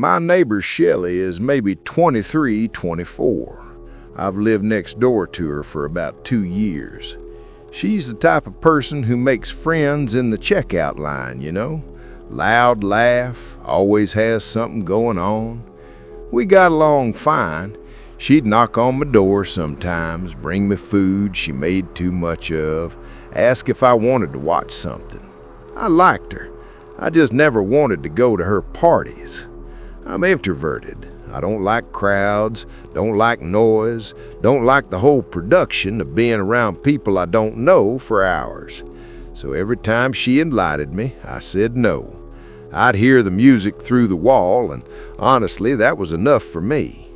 My neighbor Shelley is maybe 23, 24. I've lived next door to her for about 2 years. She's the type of person who makes friends in the checkout line, you know? Loud laugh, always has something going on. We got along fine. She'd knock on my door sometimes, bring me food she made too much of, ask if I wanted to watch something. I liked her. I just never wanted to go to her parties. I'm introverted. I don't like crowds, don't like noise, don't like the whole production of being around people I don't know for hours. So every time she invited me, I said no. I'd hear the music through the wall, and honestly, that was enough for me.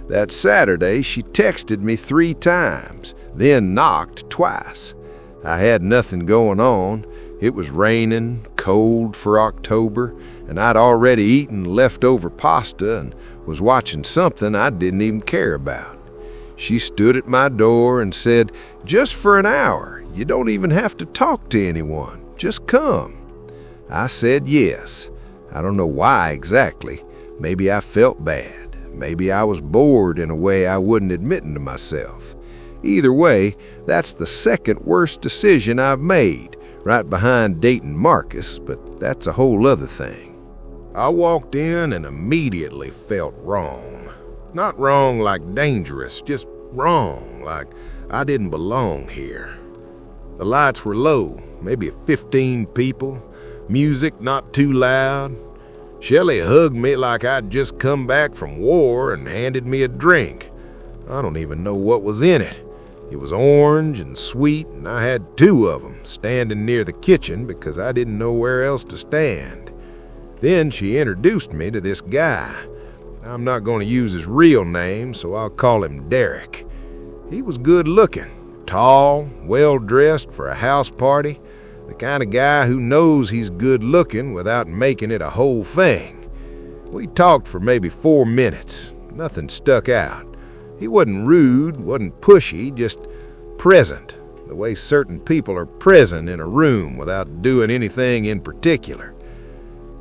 That Saturday, she texted me 3 times, then knocked twice. I had nothing going on. It was raining, cold for October, and I'd already eaten leftover pasta and was watching something I didn't even care about. She stood at my door and said, "Just for an hour. You don't even have to talk to anyone. Just come." I said yes. I don't know why exactly. Maybe I felt bad. Maybe I was bored in a way I wouldn't admit to myself. Either way, that's the second worst decision I've made, right behind dating Marcus, but that's a whole other thing. I walked in and immediately felt wrong. Not wrong like dangerous, just wrong, like I didn't belong here. The lights were low, maybe 15 people, music not too loud. Shelley hugged me like I'd just come back from war and handed me a drink. I don't even know what was in it. It was orange and sweet, and I had 2 of them standing near the kitchen because I didn't know where else to stand. Then she introduced me to this guy. I'm not going to use his real name, so I'll call him Derek. He was good looking, tall, well-dressed for a house party, the kind of guy who knows he's good looking without making it a whole thing. We talked for maybe 4 minutes. Nothing stuck out. He wasn't rude, wasn't pushy, just present, the way certain people are present in a room without doing anything in particular.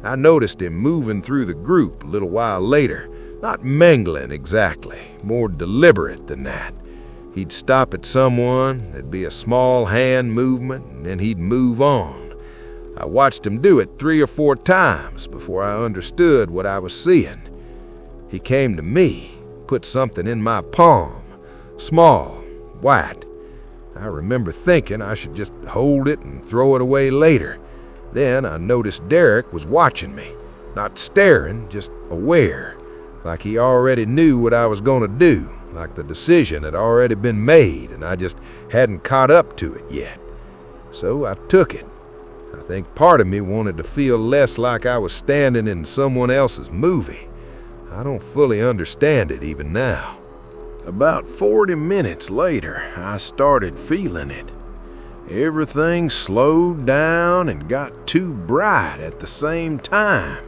I noticed him moving through the group a little while later, not mingling exactly, more deliberate than that. He'd stop at someone, there'd be a small hand movement, and then he'd move on. I watched him do it 3 or 4 times before I understood what I was seeing. He came to me, put something in my palm, small, white. I remember thinking I should just hold it and throw it away later. Then I noticed Derek was watching me, not staring, just aware, like he already knew what I was going to do, like the decision had already been made and I just hadn't caught up to it yet. So I took it. I think part of me wanted to feel less like I was standing in someone else's movie. I don't fully understand it even now. About 40 minutes later, I started feeling it. Everything slowed down and got too bright at the same time.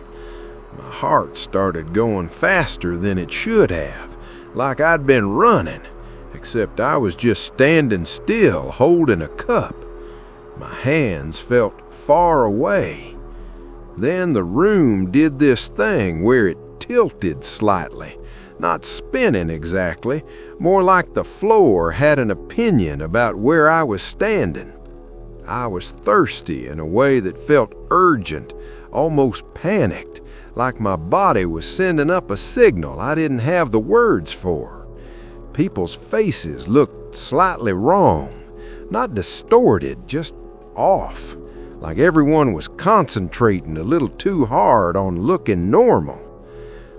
My heart started going faster than it should have, like I'd been running, except I was just standing still holding a cup. My hands felt far away. Then the room did this thing where it tilted slightly, not spinning exactly, more like the floor had an opinion about where I was standing. I was thirsty in a way that felt urgent, almost panicked, like my body was sending up a signal I didn't have the words for. People's faces looked slightly wrong, not distorted, just off, like everyone was concentrating a little too hard on looking normal.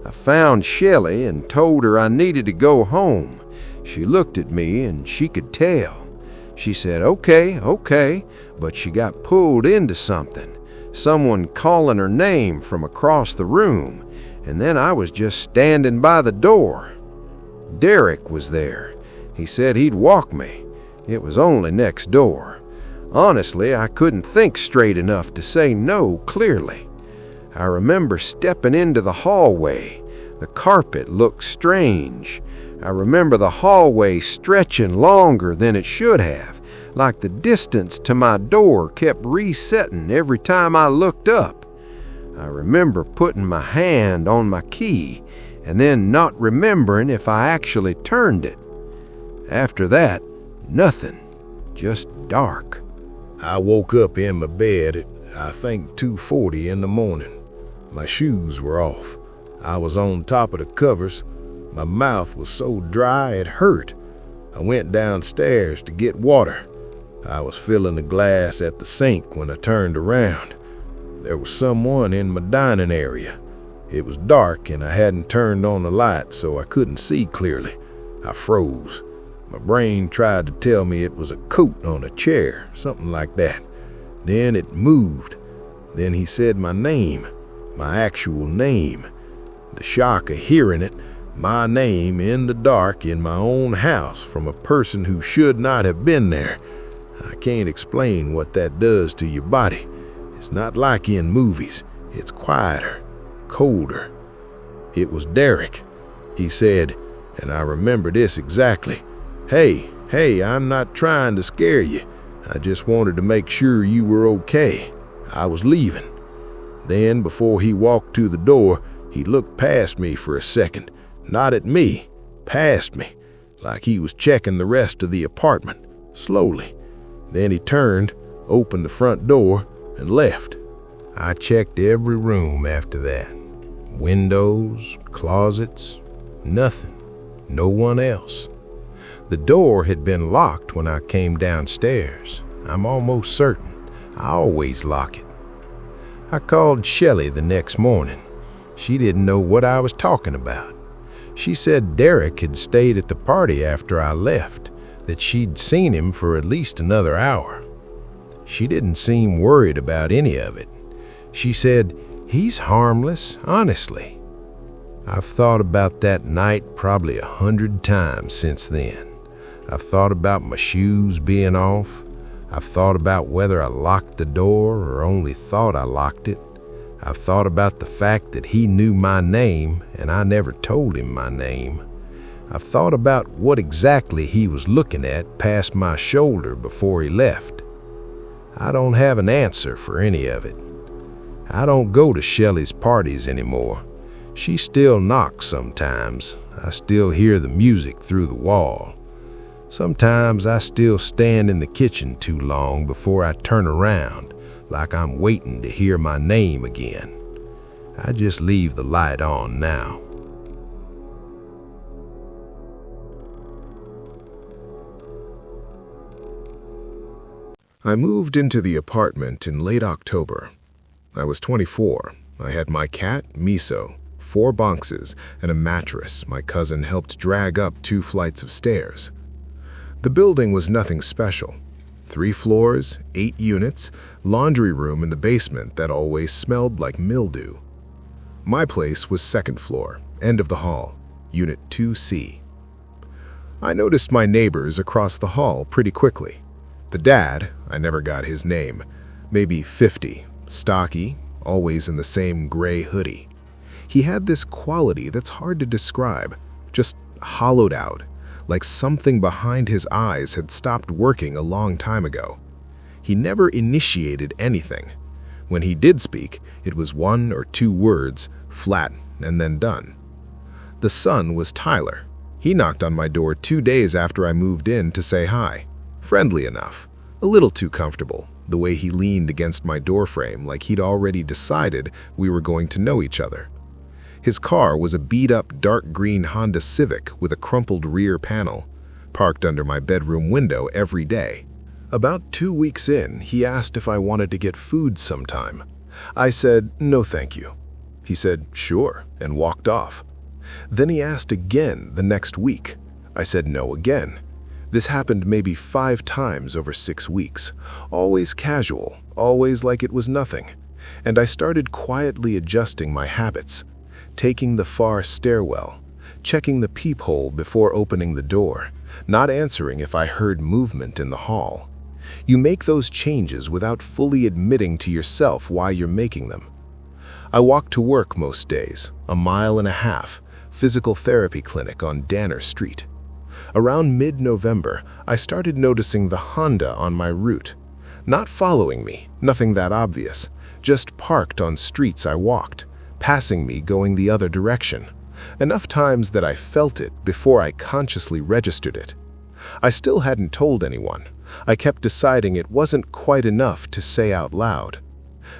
I found Shelley and told her I needed to go home. She looked at me and she could tell. She said, okay, but she got pulled into something, someone calling her name from across the room, and then I was just standing by the door. Derek was there. He said he'd walk me. It was only next door. Honestly, I couldn't think straight enough to say no clearly. I remember stepping into the hallway. The carpet looked strange. I remember the hallway stretching longer than it should have, like the distance to my door kept resetting every time I looked up. I remember putting my hand on my key and then not remembering if I actually turned it. After that, nothing, just dark. I woke up in my bed at, I think, 2:40 in the morning. My shoes were off. I was on top of the covers. My mouth was so dry it hurt. I went downstairs to get water. I was filling the glass at the sink when I turned around. There was someone in my dining area. It was dark and I hadn't turned on the light, so I couldn't see clearly. I froze. My brain tried to tell me it was a coat on a chair, something like that. Then it moved. Then he said my name, my actual name. The shock of hearing it, my name in the dark in my own house from a person who should not have been there. I can't explain what that does to your body. It's not like in movies. It's quieter, colder. It was Derek. He said, and I remember this exactly, Hey, I'm not trying to scare you. I just wanted to make sure you were okay. I was leaving. Then, before he walked to the door, he looked past me for a second. Not at me, past me, like he was checking the rest of the apartment, slowly. Then he turned, opened the front door, and left. I checked every room after that. Windows, closets, nothing. No one else. The door had been locked when I came downstairs. I'm almost certain. I always lock it. I called Shelley the next morning. She didn't know what I was talking about. She said Derek had stayed at the party after I left, that she'd seen him for at least another hour. She didn't seem worried about any of it. She said, "He's harmless, honestly." I've thought about that night probably 100 times since then. I've thought about my shoes being off. I've thought about whether I locked the door or only thought I locked it. I've thought about the fact that he knew my name and I never told him my name. I've thought about what exactly he was looking at past my shoulder before he left. I don't have an answer for any of it. I don't go to Shelley's parties anymore. She still knocks sometimes. I still hear the music through the wall. Sometimes I still stand in the kitchen too long before I turn around, like I'm waiting to hear my name again. I just leave the light on now. I moved into the apartment in late October. I was 24. I had my cat, Miso, 4 boxes, and a mattress my cousin helped drag up 2 flights of stairs. The building was nothing special. 3 floors, 8 units, laundry room in the basement that always smelled like mildew. My place was 2nd floor, end of the hall, Unit 2C. I noticed my neighbors across the hall pretty quickly. The dad, I never got his name, maybe 50, stocky, always in the same gray hoodie. He had this quality that's hard to describe, just hollowed out, like something behind his eyes had stopped working a long time ago. He never initiated anything. When he did speak, it was 1 or 2 words, flat, and then done. The son was Tyler. He knocked on my door 2 days after I moved in to say hi. Friendly enough, a little too comfortable, the way he leaned against my doorframe like he'd already decided we were going to know each other. His car was a beat-up dark green Honda Civic with a crumpled rear panel, parked under my bedroom window every day. About 2 weeks in, he asked if I wanted to get food sometime. I said, "No, thank you." He said, "Sure," and walked off. Then he asked again the next week. I said no again. This happened maybe 5 times over 6 weeks, always casual, always like it was nothing. And I started quietly adjusting my habits, taking the far stairwell, checking the peephole before opening the door, not answering if I heard movement in the hall. You make those changes without fully admitting to yourself why you're making them. I walked to work most days, 1.5 miles, physical therapy clinic on Danner Street. Around mid-November, I started noticing the Honda on my route. Not following me, nothing that obvious, just parked on streets I walked, passing me going the other direction. Enough times that I felt it before I consciously registered it. I still hadn't told anyone. I kept deciding it wasn't quite enough to say out loud.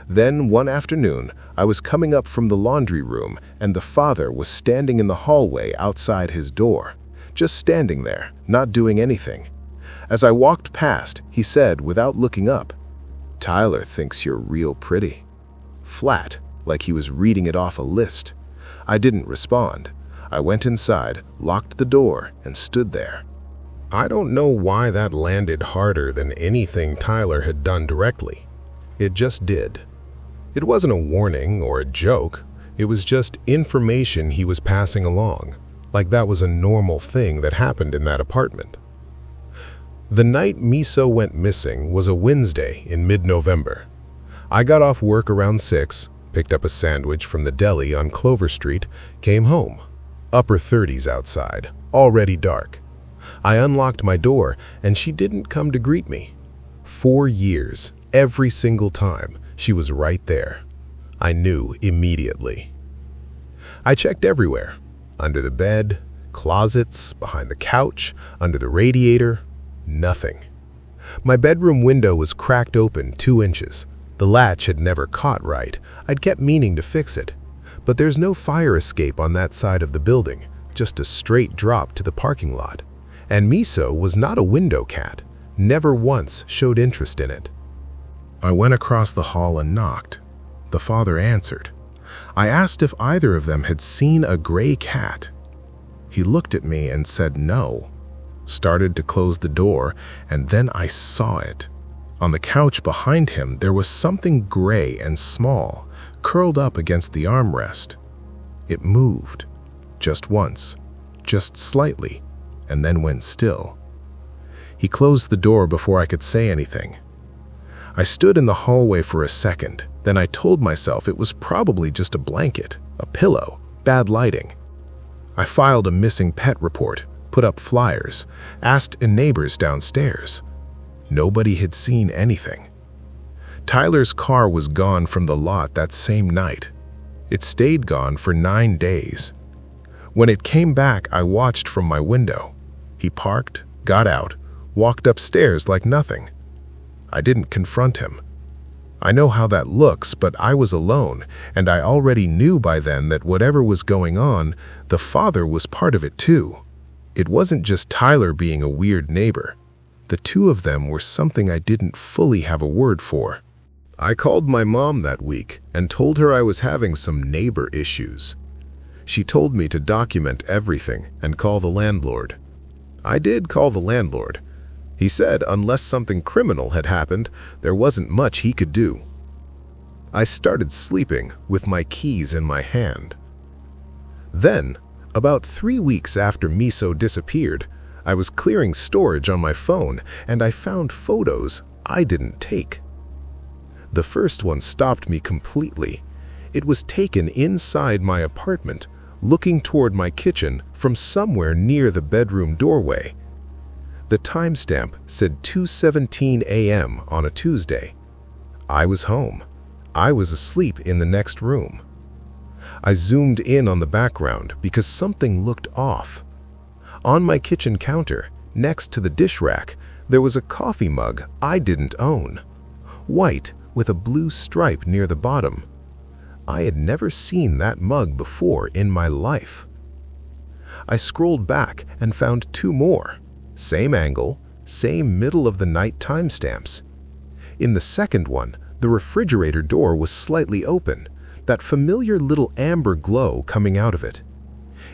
Then one afternoon, I was coming up from the laundry room and the father was standing in the hallway outside his door, just standing there, not doing anything. As I walked past, he said without looking up, "Tyler thinks you're real pretty." Flat, like he was reading it off a list. I didn't respond. I went inside, locked the door, and stood there. I don't know why that landed harder than anything Tyler had done directly. It just did. It wasn't a warning or a joke. It was just information he was passing along, like that was a normal thing that happened in that apartment. The night Miso went missing was a Wednesday in mid-November. I got off work around 6, picked up a sandwich from the deli on Clover Street, came home. Upper 30s outside, already dark. I unlocked my door and she didn't come to greet me. 4 years, every single time, she was right there. I knew immediately. I checked everywhere. Under the bed, closets, behind the couch, under the radiator. Nothing. My bedroom window was cracked open 2 inches. The latch had never caught right. I'd kept meaning to fix it. But there's no fire escape on that side of the building, just a straight drop to the parking lot. And Miso was not a window cat, never once showed interest in it. I went across the hall and knocked. The father answered. I asked if either of them had seen a gray cat. He looked at me and said no. Started to close the door, and then I saw it. On the couch behind him, there was something gray and small, curled up against the armrest. It moved, just once, just slightly, and then went still. He closed the door before I could say anything. I stood in the hallway for a second, then I told myself it was probably just a blanket, a pillow, bad lighting. I filed a missing pet report, put up flyers, asked neighbors downstairs. Nobody had seen anything. Tyler's car was gone from the lot that same night. It stayed gone for 9 days. When it came back, I watched from my window. He parked, got out, walked upstairs like nothing. I didn't confront him. I know how that looks, but I was alone, and I already knew by then that whatever was going on, the father was part of it too. It wasn't just Tyler being a weird neighbor. The two of them were something I didn't fully have a word for. I called my mom that week and told her I was having some neighbor issues. She told me to document everything and call the landlord. I did call the landlord. He said unless something criminal had happened, there wasn't much he could do. I started sleeping with my keys in my hand. Then, about 3 weeks after Miso disappeared, I was clearing storage on my phone and I found photos I didn't take. The first one stopped me completely. It was taken inside my apartment, looking toward my kitchen from somewhere near the bedroom doorway. The timestamp said 2:17 a.m. on a Tuesday. I was home. I was asleep in the next room. I zoomed in on the background because something looked off. On my kitchen counter, next to the dish rack, there was a coffee mug I didn't own. White with a blue stripe near the bottom. I had never seen that mug before in my life. I scrolled back and found 2 more. Same angle, same middle of the night timestamps. In the second one, the refrigerator door was slightly open, that familiar little amber glow coming out of it.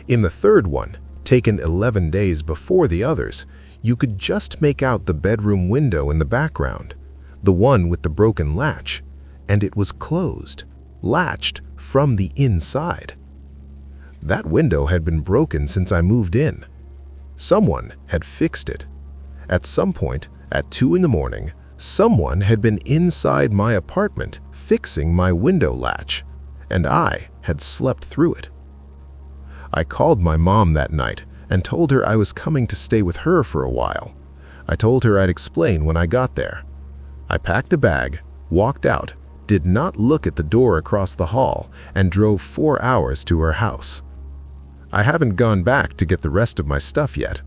In the third one, taken 11 days before the others, you could just make out the bedroom window in the background, the one with the broken latch, and it was closed, latched from the inside. That window had been broken since I moved in. Someone had fixed it. At some point, at 2 in the morning, someone had been inside my apartment fixing my window latch, and I had slept through it. I called my mom that night and told her I was coming to stay with her for a while. I told her I'd explain when I got there. I packed a bag, walked out, did not look at the door across the hall, and drove 4 hours to her house. I haven't gone back to get the rest of my stuff yet.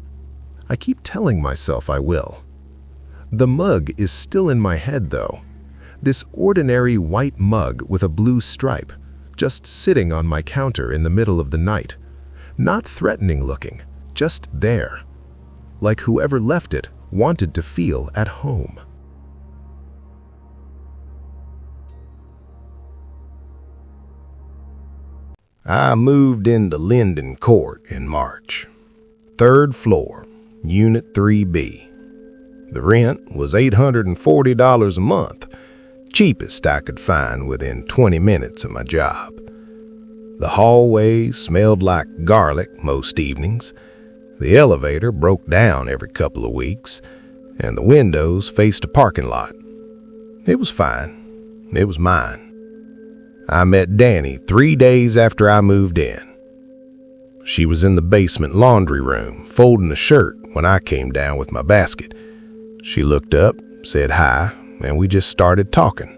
I keep telling myself I will. The mug is still in my head, though. This ordinary white mug with a blue stripe, just sitting on my counter in the middle of the night. Not threatening looking, just there. Like whoever left it wanted to feel at home. I moved into Linden Court in March. 3rd floor, Unit 3B. The rent was $840 a month, cheapest I could find within 20 minutes of my job. The hallway smelled like garlic most evenings. The elevator broke down every couple of weeks, and the windows faced a parking lot. It was fine. It was mine. I met Danny 3 days after I moved in. She was in the basement laundry room, folding a shirt when I came down with my basket. She looked up, said hi, and we just started talking.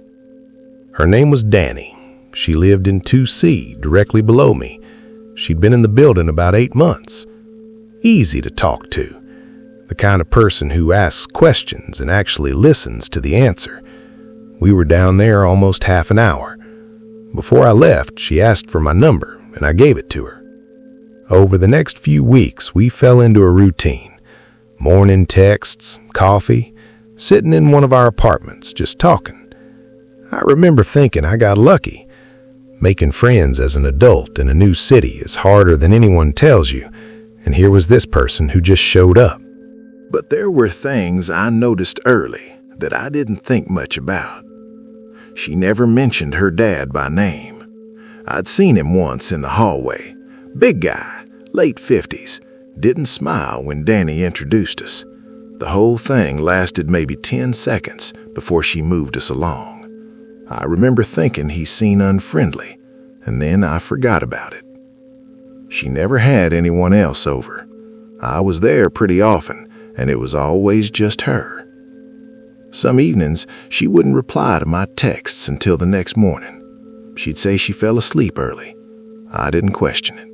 Her name was Danny. She lived in 2C, directly below me. She'd been in the building about 8 months. Easy to talk to. The kind of person who asks questions and actually listens to the answer. We were down there almost half an hour. Before I left, she asked for my number, and I gave it to her. Over the next few weeks, we fell into a routine. Morning texts, coffee, sitting in one of our apartments, just talking. I remember thinking I got lucky. Making friends as an adult in a new city is harder than anyone tells you, and here was this person who just showed up. But there were things I noticed early that I didn't think much about. She never mentioned her dad by name. I'd seen him once in the hallway. Big guy, late 50s. Didn't smile when Danny introduced us. The whole thing lasted maybe 10 seconds before she moved us along. I remember thinking he seemed unfriendly, and then I forgot about it. She never had anyone else over. I was there pretty often, and it was always just her. Some evenings, she wouldn't reply to my texts until the next morning. She'd say she fell asleep early. I didn't question it.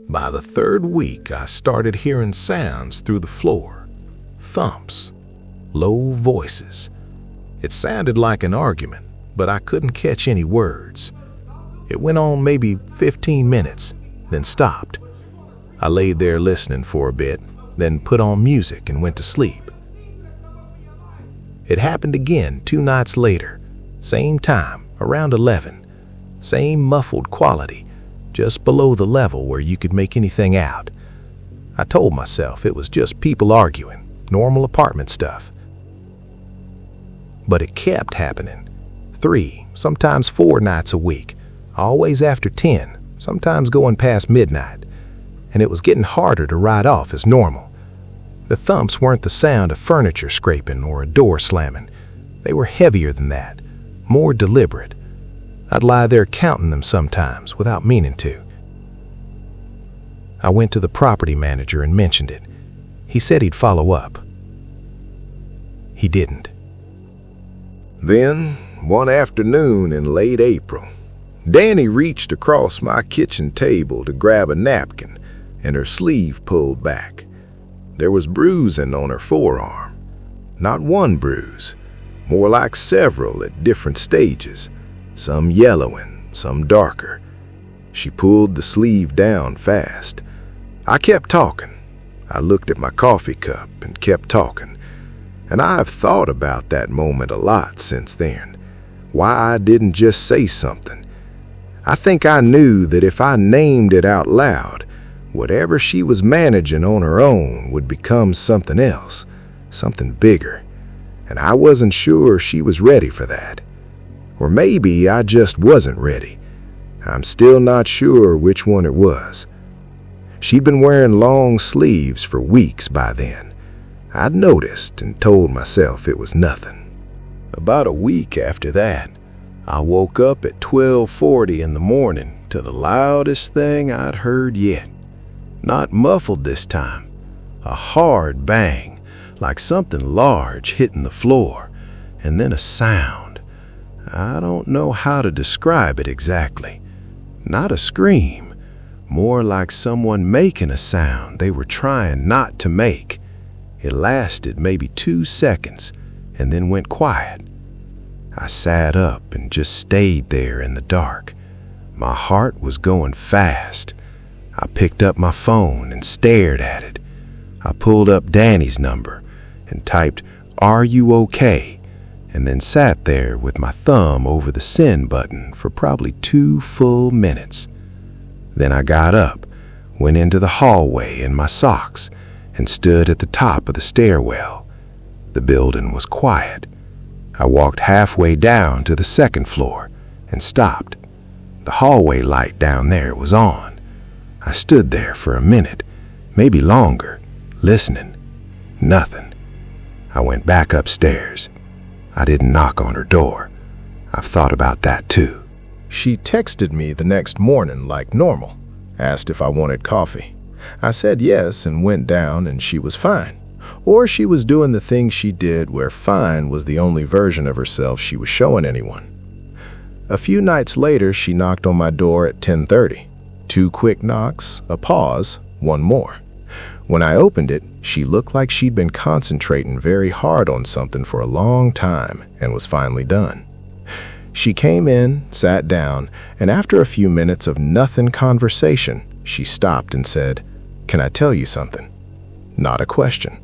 By the 3rd week, I started hearing sounds through the floor. Thumps. Low voices. It sounded like an argument, but I couldn't catch any words. It went on maybe 15 minutes, then stopped. I laid there listening for a bit, then put on music and went to sleep. It happened again 2 nights later. Same time, around 11. Same muffled quality. Just below the level where you could make anything out. I told myself it was just people arguing, normal apartment stuff. But it kept happening. 3, sometimes 4 nights a week, always after 10, sometimes going past midnight. And it was getting harder to write off as normal. The thumps weren't the sound of furniture scraping or a door slamming. They were heavier than that, more deliberate. I'd lie there counting them sometimes without meaning to. I went to the property manager and mentioned it. He said he'd follow up. He didn't. Then, one afternoon in late April, Danny reached across my kitchen table to grab a napkin, and her sleeve pulled back. There was bruising on her forearm. Not one bruise, more like several at different stages. Some yellowing, some darker. She pulled the sleeve down fast. I kept talking. I looked at my coffee cup and kept talking. And I've thought about that moment a lot since then. Why I didn't just say something. I think I knew that if I named it out loud, whatever she was managing on her own would become something else, something bigger. And I wasn't sure she was ready for that. Or maybe I just wasn't ready. I'm still not sure which one it was. She'd been wearing long sleeves for weeks by then. I'd noticed and told myself it was nothing. About a week after that, I woke up at 12:40 in the morning to the loudest thing I'd heard yet. Not muffled this time. A hard bang, like something large hitting the floor, and then a sound. I don't know how to describe it exactly. Not a scream, more like someone making a sound they were trying not to make. It lasted maybe 2 seconds and then went quiet. I sat up and just stayed there in the dark. My heart was going fast. I picked up my phone and stared at it. I pulled up Danny's number and typed, "Are you okay?" and then sat there with my thumb over the send button for probably 2 full minutes. Then I got up, went into the hallway in my socks, and stood at the top of the stairwell. The building was quiet. I walked halfway down to the 2nd floor and stopped. The hallway light down there was on. I stood there for a minute, maybe longer, listening. Nothing. I went back upstairs. I didn't knock on her door. I've thought about that too. She texted me the next morning like normal, asked if I wanted coffee. I said yes and went down, and she was fine. Or she was doing the thing she did where fine was the only version of herself she was showing anyone. A few nights later, she knocked on my door at 10:30. 2 quick knocks, a pause, 1 more. When I opened it, she looked like she'd been concentrating very hard on something for a long time and was finally done. She came in, sat down, and after a few minutes of nothing conversation, she stopped and said, "Can I tell you something?" Not a question.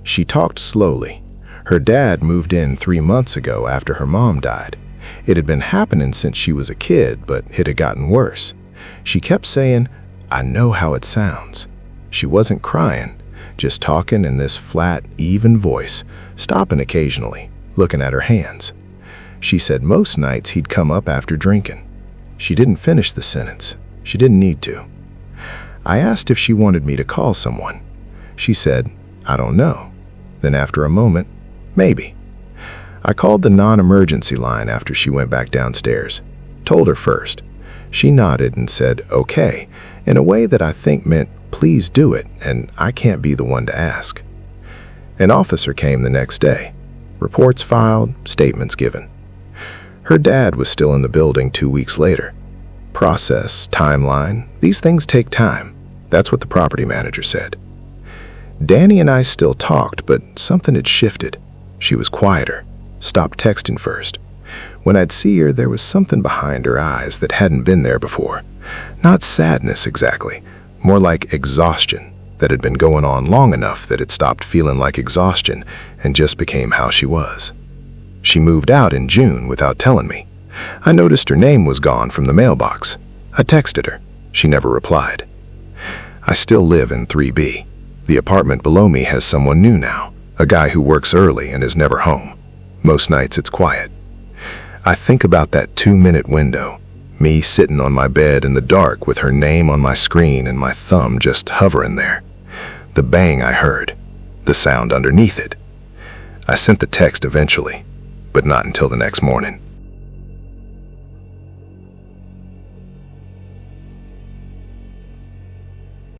She talked slowly. Her dad moved in 3 months ago after her mom died. It had been happening since she was a kid, but it had gotten worse. She kept saying, "I know how it sounds." She wasn't crying, just talking in this flat, even voice, stopping occasionally, looking at her hands. She said most nights he'd come up after drinking. She didn't finish the sentence. She didn't need to. I asked if she wanted me to call someone. She said, "I don't know." Then after a moment, "Maybe." I called the non-emergency line after she went back downstairs. Told her first. She nodded and said, "Okay," in a way that I think meant, "Please do it, and I can't be the one to ask." An officer came the next day. Reports filed, statements given. Her dad was still in the building 2 weeks later. Process, timeline, these things take time. That's what the property manager said. Danny and I still talked, but something had shifted. She was quieter, stopped texting first. When I'd see her, there was something behind her eyes that hadn't been there before. Not sadness exactly, more like exhaustion that had been going on long enough that it stopped feeling like exhaustion and just became how she was. She moved out in June without telling me. I noticed her name was gone from the mailbox. I texted her. She never replied. I still live in 3B. The apartment below me has someone new now, a guy who works early and is never home. Most nights it's quiet. I think about that 2-minute window, me sitting on my bed in the dark with her name on my screen and my thumb just hovering there. The bang I heard, the sound underneath it. I sent the text eventually, but not until the next morning.